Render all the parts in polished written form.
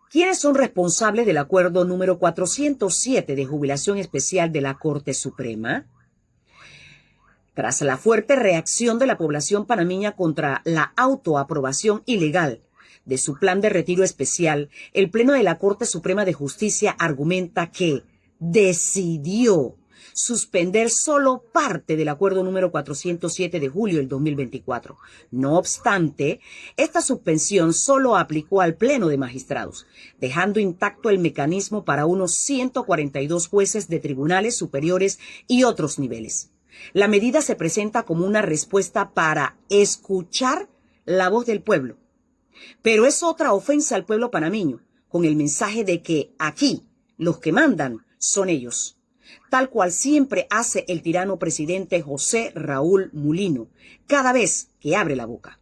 ¿Quiénes son responsables del acuerdo número 407 de jubilación especial de la Corte Suprema? Tras la fuerte reacción de la población panameña contra la autoaprobación ilegal de su plan de retiro especial, el Pleno de la Corte Suprema de Justicia argumenta que decidió suspender solo parte del acuerdo número 407 de julio del 2024. No obstante, esta suspensión solo aplicó al Pleno de Magistrados, dejando intacto el mecanismo para unos 142 jueces de tribunales superiores y otros niveles. La medida se presenta como una respuesta para escuchar la voz del pueblo, pero es otra ofensa al pueblo panameño, con el mensaje de que aquí los que mandan son ellos, tal cual siempre hace el tirano presidente José Raúl Mulino cada vez que abre la boca.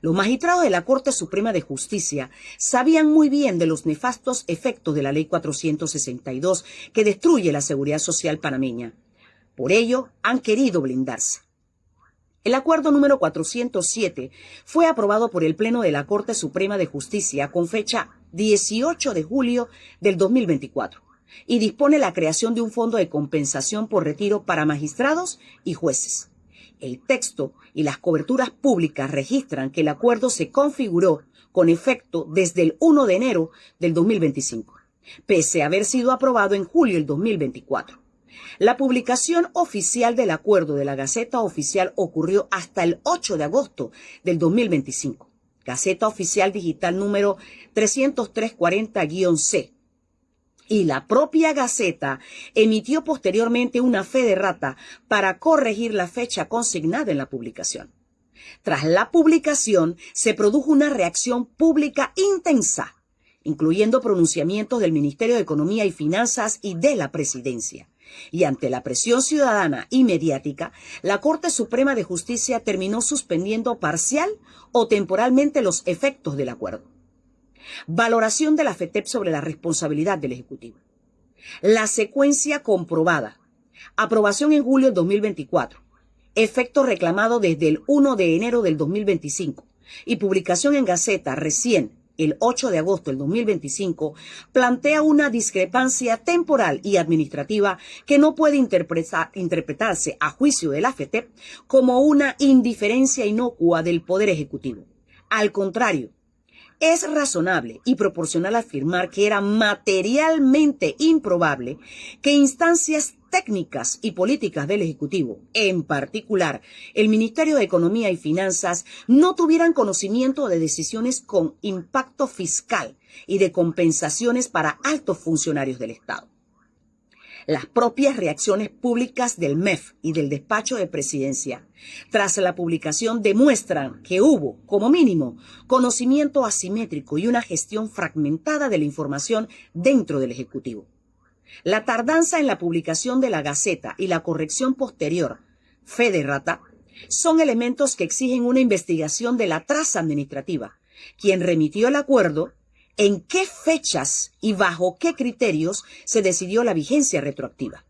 Los magistrados de la Corte Suprema de Justicia sabían muy bien de los nefastos efectos de la Ley 462 que destruye la seguridad social panameña. Por ello, han querido blindarse. El acuerdo número 407 fue aprobado por el Pleno de la Corte Suprema de Justicia con fecha 18 de julio del 2024 y dispone la creación de un fondo de compensación por retiro para magistrados y jueces. El texto y las coberturas públicas registran que el acuerdo se configuró con efecto desde el 1 de enero del 2025, pese a haber sido aprobado en julio del 2024. La publicación oficial del acuerdo de la Gaceta Oficial ocurrió hasta el 8 de agosto del 2025. Gaceta Oficial Digital número 30340-C. Y la propia Gaceta emitió posteriormente una fe de rata para corregir la fecha consignada en la publicación. Tras la publicación se produjo una reacción pública intensa, incluyendo pronunciamientos del Ministerio de Economía y Finanzas y de la Presidencia. Y ante la presión ciudadana y mediática, la Corte Suprema de Justicia terminó suspendiendo parcial o temporalmente los efectos del acuerdo. Valoración de la FETEP sobre la responsabilidad del Ejecutivo. La secuencia comprobada. Aprobación en julio del 2024. Efecto reclamado desde el 1 de enero del 2025. Y publicación en Gaceta recién el 8 de agosto del 2025, plantea una discrepancia temporal y administrativa que no puede interpretarse a juicio de la FETEP como una indiferencia inocua del Poder Ejecutivo. Al contrario, es razonable y proporcional afirmar que era materialmente improbable que instancias técnicas y políticas del Ejecutivo, en particular el Ministerio de Economía y Finanzas, no tuvieran conocimiento de decisiones con impacto fiscal y de compensaciones para altos funcionarios del Estado. Las propias reacciones públicas del MEF y del despacho de presidencia tras la publicación demuestran que hubo, como mínimo, conocimiento asimétrico y una gestión fragmentada de la información dentro del Ejecutivo. La tardanza en la publicación de la Gaceta y la corrección posterior, fe de rata, son elementos que exigen una investigación de la traza administrativa, quien remitió el acuerdo, en qué fechas y bajo qué criterios se decidió la vigencia retroactiva.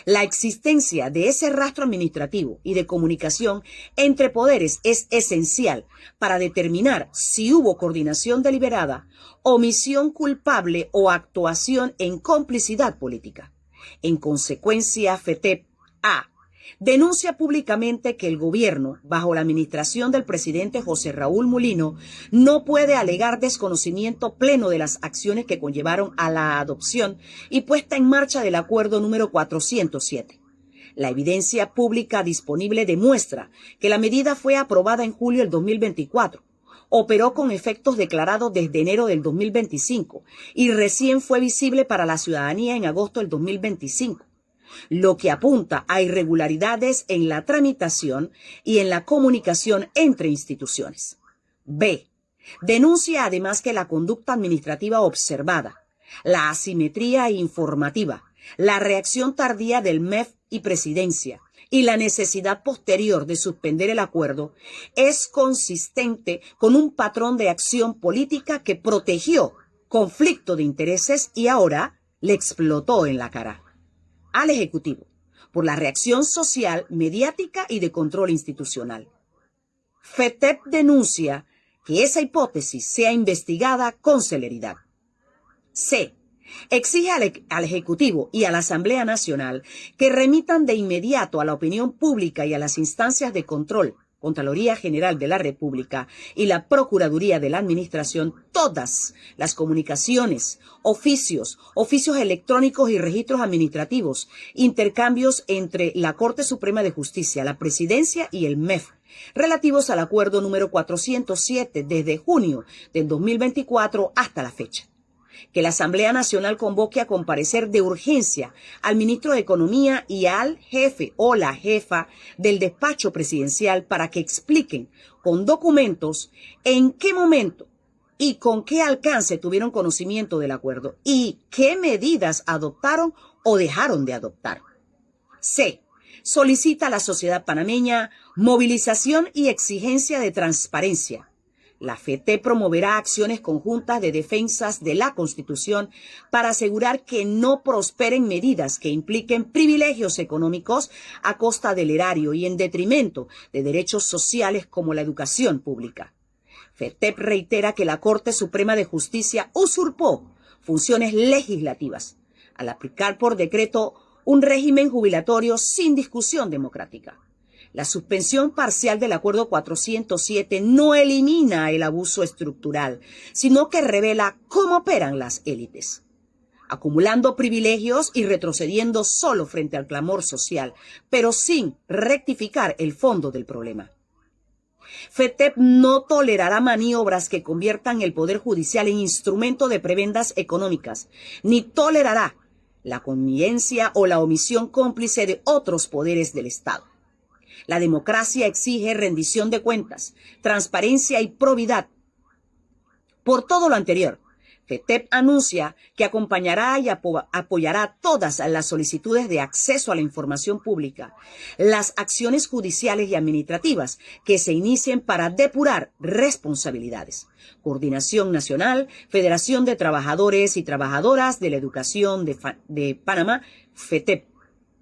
La existencia de ese rastro administrativo y de comunicación entre poderes es esencial para determinar si hubo coordinación deliberada, omisión culpable o actuación en complicidad política. En consecuencia, FETEP A. denuncia públicamente que el gobierno, bajo la administración del presidente José Raúl Mulino, no puede alegar desconocimiento pleno de las acciones que conllevaron a la adopción y puesta en marcha del acuerdo número 407. La evidencia pública disponible demuestra que la medida fue aprobada en julio del 2024, operó con efectos declarados desde enero del 2025 y recién fue visible para la ciudadanía en agosto del 2025. Lo que apunta a irregularidades en la tramitación y en la comunicación entre instituciones. B. Denuncia además que la conducta administrativa observada, la asimetría informativa, la reacción tardía del MEF y Presidencia y la necesidad posterior de suspender el acuerdo es consistente con un patrón de acción política que protegió conflicto de intereses y ahora le explotó en la cara al Ejecutivo por la reacción social, mediática y de control institucional. FETEP denuncia que esa hipótesis sea investigada con celeridad. C. Exige al Ejecutivo y a la Asamblea Nacional que remitan de inmediato a la opinión pública y a las instancias de control, Contraloría General de la República y la Procuraduría de la Administración, todas las comunicaciones, oficios electrónicos y registros administrativos, intercambios entre la Corte Suprema de Justicia, la Presidencia y el MEF, relativos al acuerdo número 407 desde junio del 2024 hasta la fecha. Que la Asamblea Nacional convoque a comparecer de urgencia al ministro de Economía y al jefe o la jefa del despacho presidencial para que expliquen con documentos en qué momento y con qué alcance tuvieron conocimiento del acuerdo y qué medidas adoptaron o dejaron de adoptar. C. Solicita a la sociedad panameña movilización y exigencia de transparencia. La FETEP promoverá acciones conjuntas de defensas de la Constitución para asegurar que no prosperen medidas que impliquen privilegios económicos a costa del erario y en detrimento de derechos sociales como la educación pública. FETEP reitera que la Corte Suprema de Justicia usurpó funciones legislativas al aplicar por decreto un régimen jubilatorio sin discusión democrática. La suspensión parcial del Acuerdo 407 no elimina el abuso estructural, sino que revela cómo operan las élites, acumulando privilegios y retrocediendo solo frente al clamor social, pero sin rectificar el fondo del problema. FETEP no tolerará maniobras que conviertan el Poder Judicial en instrumento de prebendas económicas, ni tolerará la connivencia o la omisión cómplice de otros poderes del Estado. La democracia exige rendición de cuentas, transparencia y probidad. Por todo lo anterior, FETEP anuncia que acompañará y apoyará todas las solicitudes de acceso a la información pública, las acciones judiciales y administrativas que se inicien para depurar responsabilidades. Coordinación Nacional, Federación de Trabajadores y Trabajadoras de la Educación de Panamá, FETEP.